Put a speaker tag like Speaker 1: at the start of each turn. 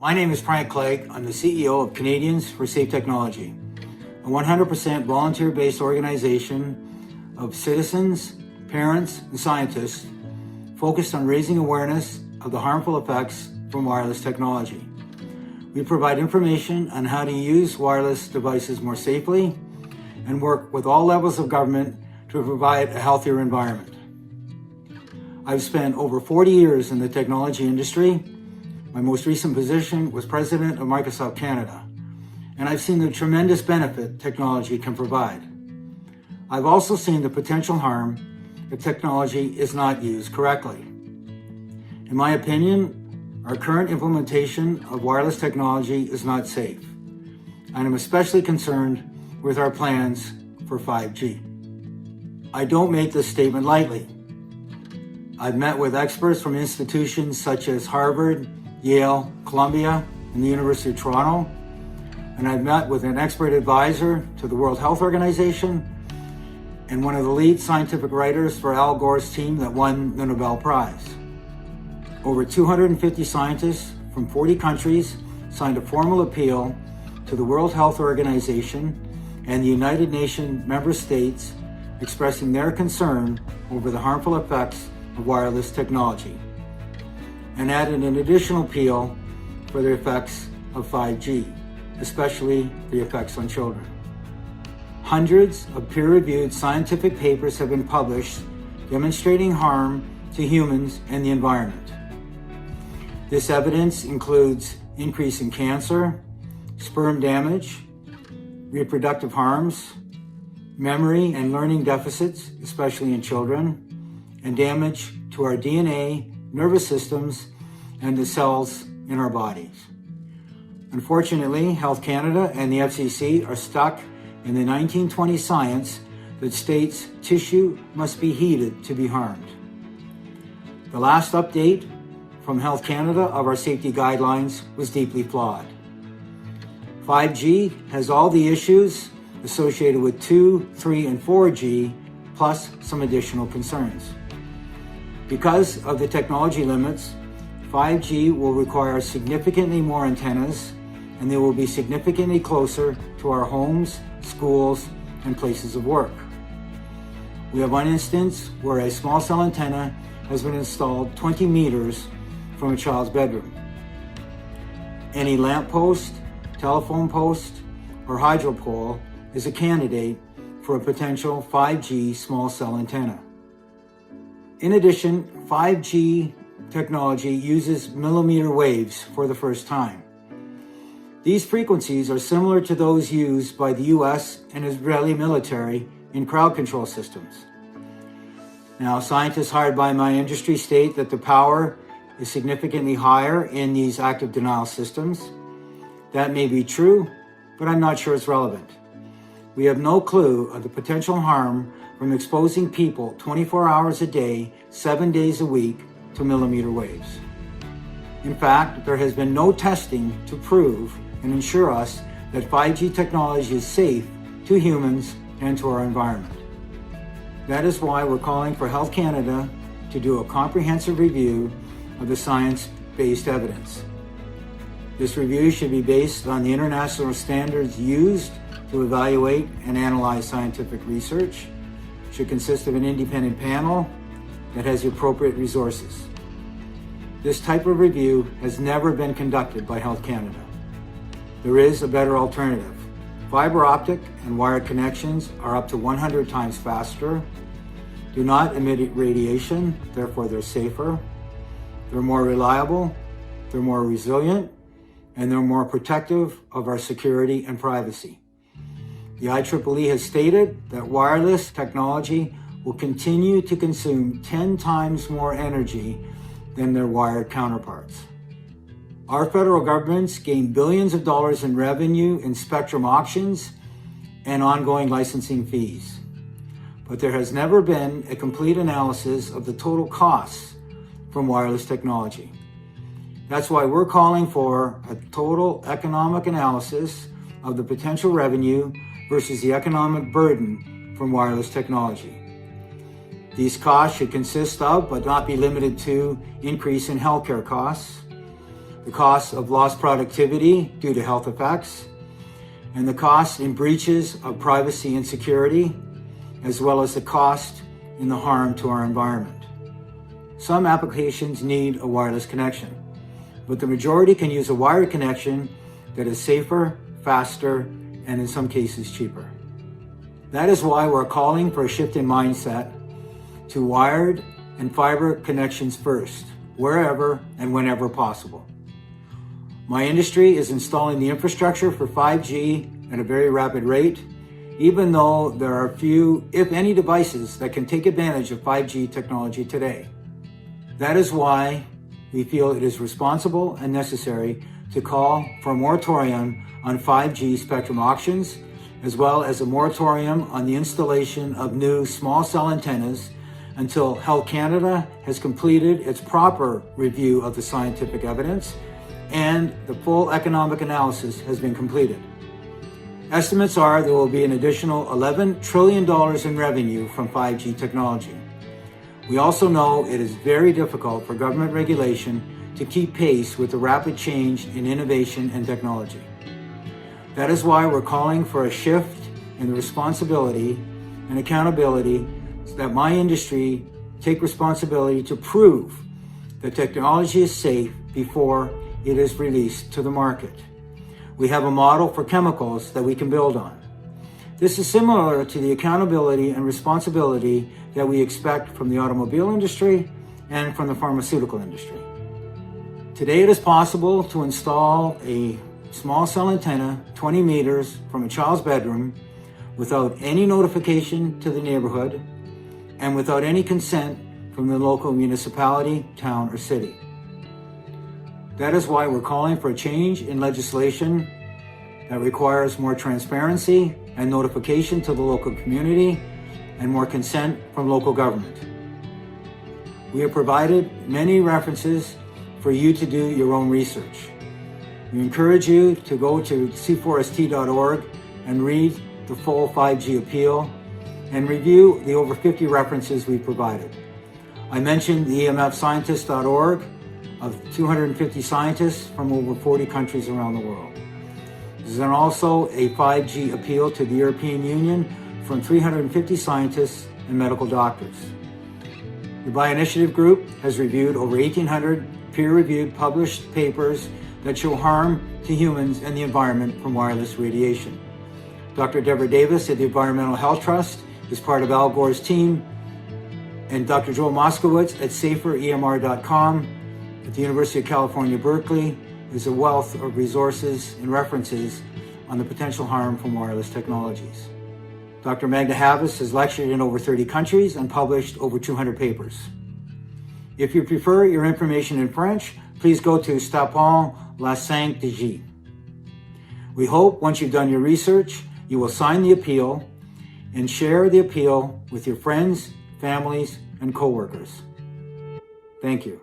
Speaker 1: My name is Clegg. I'm the CEO of Canadians for Safe Technology, a 100% volunteer-based organization of citizens, parents, and scientists focused on raising awareness of the harmful effects from wireless technology. We provide information on how to use wireless devices more safely and work with all levels of government to provide a healthier environment. I've spent over 40 years in the technology industry. My most recent position was president of Microsoft Canada, and I've seen the tremendous benefit technology can provide. I've also seen the potential harm if technology is not used correctly. In my opinion, our current implementation of wireless technology is not safe, and I'm especially concerned with our plans for 5G. I don't make this statement lightly. I've met with experts from institutions such as Harvard, Yale, Columbia, and the University of Toronto, and I've met with an expert advisor to the World Health Organization and one of the lead scientific writers for Al Gore's team that won the Nobel Prize. Over 250 scientists from 40 countries signed a formal appeal to the World Health Organization and the United Nations member states expressing their concern over the harmful effects of wireless technology, and added an additional appeal for the effects of 5G, especially the effects on children. Hundreds of peer-reviewed scientific papers have been published demonstrating harm to humans and the environment. This evidence includes increase in cancer, sperm damage, reproductive harms, memory and learning deficits, especially in children, and damage to our DNA, nervous systems, and the cells in our bodies. Unfortunately, Health Canada and the FCC are stuck in the 1920 science that states tissue must be heated to be harmed. The last update from Health Canada of our safety guidelines was deeply flawed. 5G has all the issues associated with 2, 3, and 4G, plus some additional concerns. Because of the technology limits, 5G will require significantly more antennas, and they will be significantly closer to our homes, schools, and places of work. We have one instance where a small cell antenna has been installed 20 meters from a child's bedroom. Any lamppost, telephone post, or hydro pole is a candidate for a potential 5G small cell antenna. In addition, 5G technology uses millimeter waves for the first time. These frequencies are similar to those used by the US and Israeli military in crowd control systems. Now, scientists hired by my industry state that the power is significantly higher in these active denial systems. That may be true, but I'm not sure it's relevant. We have no clue of the potential harm from exposing people 24 hours a day, 7 days a week to millimeter waves. In fact, there has been no testing to prove and ensure us that 5G technology is safe to humans and to our environment. That is why we're calling for Health Canada to do a comprehensive review of the science-based evidence. This review should be based on the international standards used to evaluate and analyze scientific research, should consist of an independent panel that has the appropriate resources. This type of review has never been conducted by Health Canada. There is a better alternative. Fiber optic and wired connections are up to 100 times faster, do not emit radiation, therefore they're safer, they're more reliable, they're more resilient, and they're more protective of our security and privacy. The IEEE has stated that wireless technology will continue to consume 10 times more energy than their wired counterparts. Our federal governments gain billions of dollars in revenue in spectrum auctions and ongoing licensing fees. But there has never been a complete analysis of the total costs from wireless technology. That's why we're calling for a total economic analysis of the potential revenue versus the economic burden from wireless technology. These costs should consist of, but not be limited to, increase in healthcare costs, the cost of lost productivity due to health effects, and the cost in breaches of privacy and security, as well as the cost in the harm to our environment. Some applications need a wireless connection, but the majority can use a wired connection that is safer, faster, and in some cases cheaper. That is why we're calling for a shift in mindset to wired and fiber connections first, wherever and whenever possible. My industry is installing the infrastructure for 5G at a very rapid rate, even though there are few, if any, devices that can take advantage of 5G technology today. That is why we feel it is responsible and necessary to call for a moratorium on 5G spectrum auctions, as well as a moratorium on the installation of new small cell antennas until Health Canada has completed its proper review of the scientific evidence and the full economic analysis has been completed. Estimates are there will be an additional $11 trillion in revenue from 5G technology. We also know it is very difficult for government regulation to keep pace with the rapid change in innovation and technology. That is why we're calling for a shift in the responsibility and accountability so that my industry take responsibility to prove that technology is safe before it is released to the market. We have a model for chemicals that we can build on. This is similar to the accountability and responsibility that we expect from the automobile industry and from the pharmaceutical industry. Today it is possible to install a small cell antenna 20 meters from a child's bedroom without any notification to the neighborhood and without any consent from the local municipality, town, or city. That is why we're calling for a change in legislation that requires more transparency and notification to the local community and more consent from local government. We have provided many references for you to do your own research. We encourage you to go to c4st.org and read the full 5G appeal and review the over 50 references we provided. I mentioned the emfscientist.org of 250 scientists from over 40 countries around the world. There's also a 5G appeal to the European Union from 350 scientists and medical doctors. The Bioinitiative Group has reviewed over 1,800 peer-reviewed published papers that show harm to humans and the environment from wireless radiation. Dr. Deborah Davis at the Environmental Health Trust is part of Al Gore's team, and Dr. Joel Moskowitz at saferemr.com at the University of California, Berkeley is a wealth of resources and references on the potential harm from wireless technologies. Dr. Magda Havas has lectured in over 30 countries and published over 200 papers. If you prefer your information in French, please go to Stoppons la 5G. We hope once you've done your research, you will sign the appeal and share the appeal with your friends, families, and coworkers. Thank you.